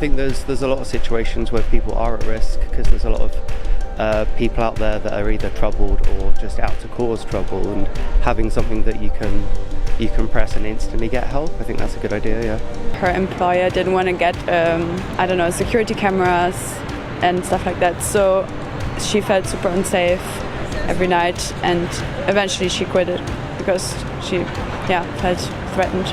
think there's a lot of situations where people are at risk because there's a lot of people out there that are either troubled or just out to cause trouble, and having something that you can press and instantly get help, I think that's a good idea, yeah. Her employer didn't want to get, security cameras and stuff like that, so she felt super unsafe every night, and eventually she quit it because she felt threatened.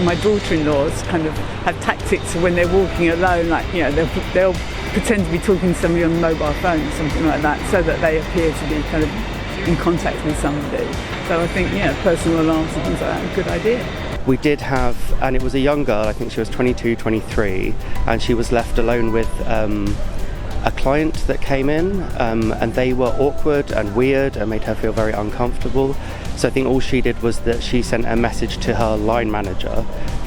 My daughter-in-laws kind of have tactics when they're walking alone, like, they'll pretend to be talking to somebody on a mobile phone or something like that, so that they appear to be kind of in contact with somebody. So I think, personal alarms and things like that are a good idea. We did have, and it was a young girl, I think she was 22, 23, and she was left alone with a client that came in, and they were awkward and weird and made her feel very uncomfortable. So I think all she did was that she sent a message to her line manager,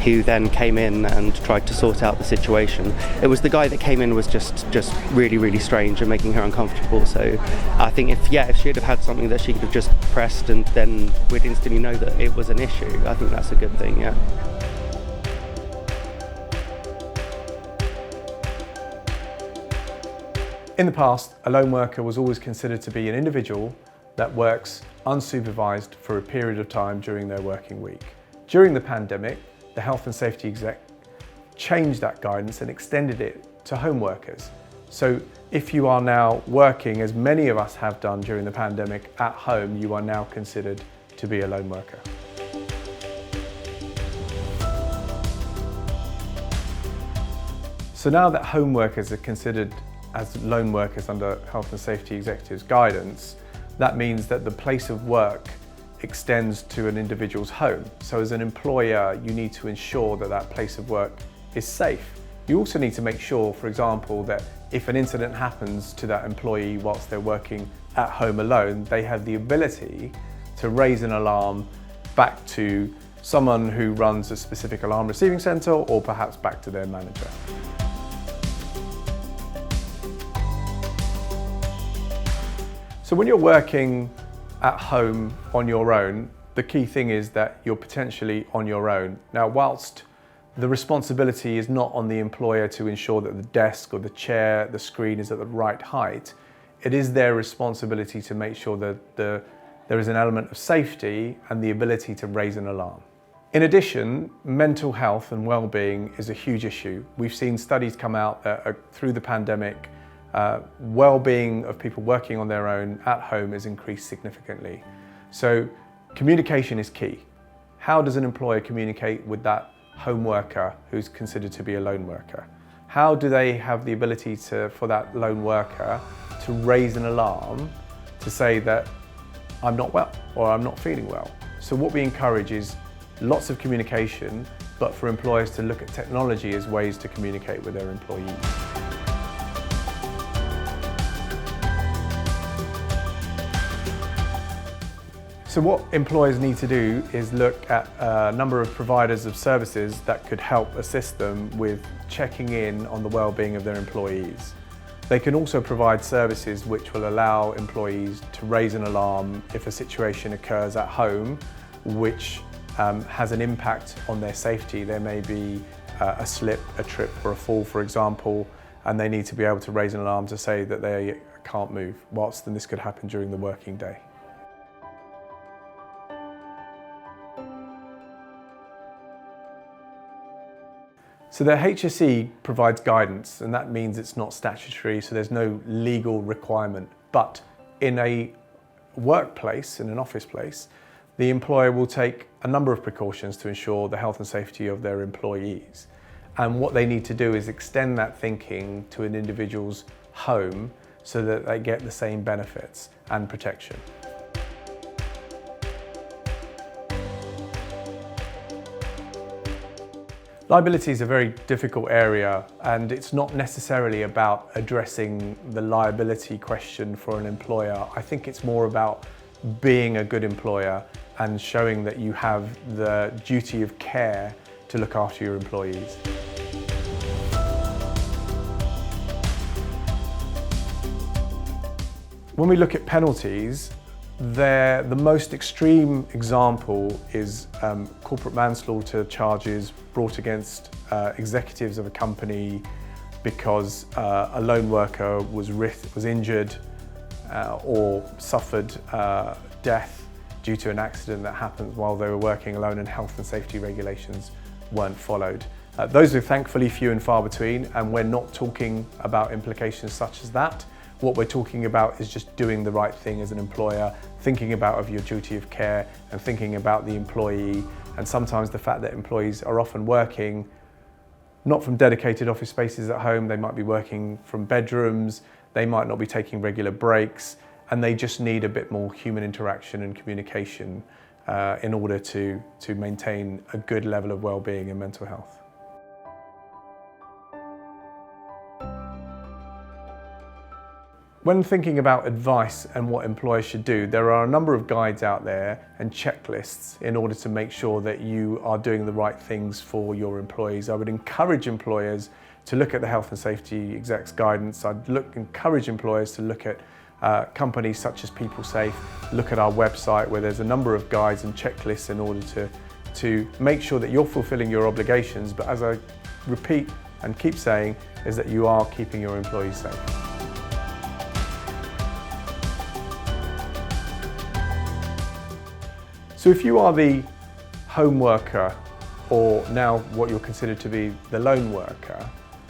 who then came in and tried to sort out the situation. It was the guy that came in was just really, really strange and making her uncomfortable. So I think if she'd have had something that she could have just pressed and then we'd instantly know that it was an issue, I think that's a good thing, yeah. In the past, a lone worker was always considered to be an individual that works unsupervised for a period of time during their working week. During the pandemic, the Health and Safety Exec changed that guidance and extended it to home workers. So if you are now working, as many of us have done during the pandemic, at home, you are now considered to be a lone worker. So now that home workers are considered as lone workers under Health and Safety Executive's guidance, that means that the place of work extends to an individual's home. So as an employer, you need to ensure that that place of work is safe. You also need to make sure, for example, that if an incident happens to that employee whilst they're working at home alone, they have the ability to raise an alarm back to someone who runs a specific alarm receiving centre, or perhaps back to their manager. So when you're working at home on your own, the key thing is that you're potentially on your own. Now, whilst the responsibility is not on the employer to ensure that the desk or the chair, the screen is at the right height, it is their responsibility to make sure that there is an element of safety and the ability to raise an alarm. In addition, mental health and well-being is a huge issue. We've seen studies come out that through the pandemic, well-being of people working on their own at home has increased significantly. So communication is key. How does an employer communicate with that home worker who's considered to be a lone worker? How do they have the ability for that lone worker to raise an alarm to say that I'm not well or I'm not feeling well? So what we encourage is lots of communication, but for employers to look at technology as ways to communicate with their employees. So what employers need to do is look at a number of providers of services that could help assist them with checking in on the well-being of their employees. They can also provide services which will allow employees to raise an alarm if a situation occurs at home which has an impact on their safety. There may be a slip, a trip or a fall, for example, and they need to be able to raise an alarm to say that they can't move, whilst then this could happen during the working day. So the HSE provides guidance, and that means it's not statutory, so there's no legal requirement. But in a workplace, in an office place, the employer will take a number of precautions to ensure the health and safety of their employees. And what they need to do is extend that thinking to an individual's home so that they get the same benefits and protection. Liability is a very difficult area, and it's not necessarily about addressing the liability question for an employer. I think it's more about being a good employer and showing that you have the duty of care to look after your employees. When we look at penalties, the most extreme example is corporate manslaughter charges brought against executives of a company because a lone worker was injured or suffered death due to an accident that happened while they were working alone and health and safety regulations weren't followed. Those are thankfully few and far between, and we're not talking about implications such as that. What we're talking about is just doing the right thing as an employer, thinking about your duty of care and thinking about the employee, and sometimes the fact that employees are often working not from dedicated office spaces at home. They might be working from bedrooms, they might not be taking regular breaks, and they just need a bit more human interaction and communication in order to maintain a good level of well-being and mental health. When thinking about advice and what employers should do, there are a number of guides out there and checklists in order to make sure that you are doing the right things for your employees. I would encourage employers to look at the health and safety execs guidance. I'd encourage employers to look at companies such as Peoplesafe, look at our website where there's a number of guides and checklists in order to make sure that you're fulfilling your obligations, but as I repeat and keep saying, is that you are keeping your employees safe. So if you are the home worker, or now what you're considered to be the lone worker,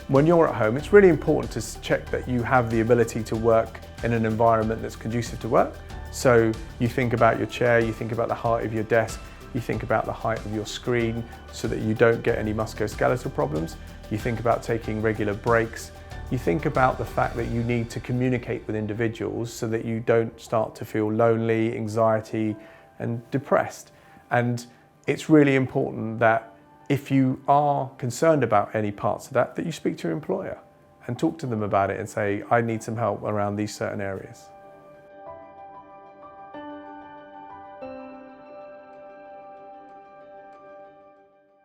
when you're at home, it's really important to check that you have the ability to work in an environment that's conducive to work. So you think about your chair, you think about the height of your desk, you think about the height of your screen so that you don't get any musculoskeletal problems. You think about taking regular breaks. You think about the fact that you need to communicate with individuals so that you don't start to feel lonely, anxiety, and depressed. And it's really important that if you are concerned about any parts of that you speak to your employer and talk to them about it and say, I need some help around these certain areas.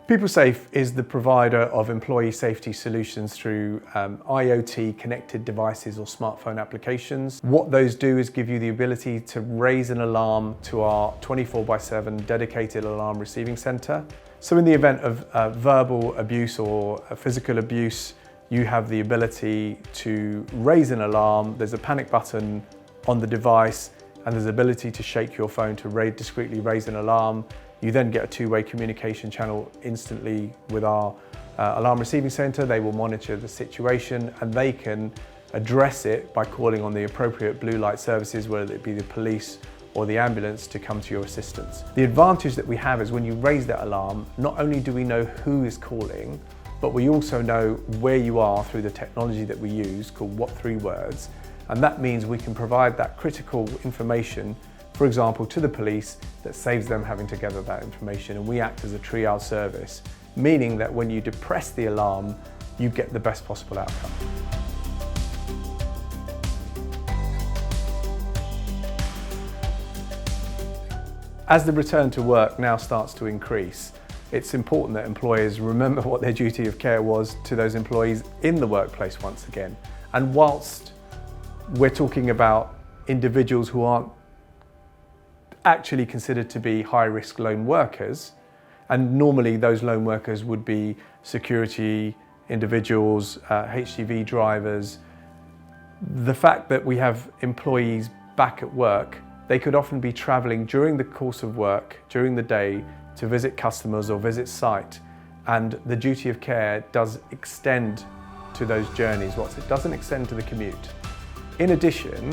Peoplesafe is the provider of employee safety solutions through IoT connected devices or smartphone applications. What those do is give you the ability to raise an alarm to our 24/7 dedicated alarm receiving centre. So in the event of verbal abuse or physical abuse, you have the ability to raise an alarm. There's a panic button on the device and there's the ability to shake your phone to discreetly raise an alarm. You then get a two-way communication channel instantly with our alarm receiving centre. They will monitor the situation and they can address it by calling on the appropriate blue light services, whether it be the police or the ambulance, to come to your assistance. The advantage that we have is when you raise that alarm, not only do we know who is calling, but we also know where you are through the technology that we use called What 3 Words. And that means we can provide that critical information, for example, to the police, that saves them having to gather that information. And we act as a triage service, meaning that when you depress the alarm, you get the best possible outcome. As the return to work now starts to increase, it's important that employers remember what their duty of care was to those employees in the workplace once again. And whilst we're talking about individuals who aren't actually considered to be high-risk lone workers, and normally those lone workers would be security individuals, HGV drivers, the fact that we have employees back at work, they could often be travelling during the course of work, during the day, to visit customers or visit site, and the duty of care does extend to those journeys whilst it doesn't extend to the commute. In addition,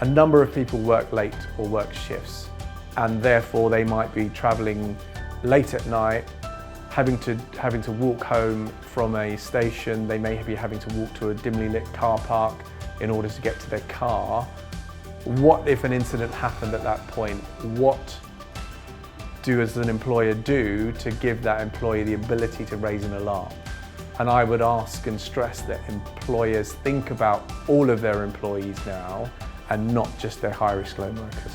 a number of people work late or work shifts, and therefore they might be travelling late at night, having to walk home from a station. They may be having to walk to a dimly lit car park in order to get to their car. What if an incident happened at that point? What do as an employer do to give that employee the ability to raise an alarm? And I would ask and stress that employers think about all of their employees now and not just their high-risk lone workers.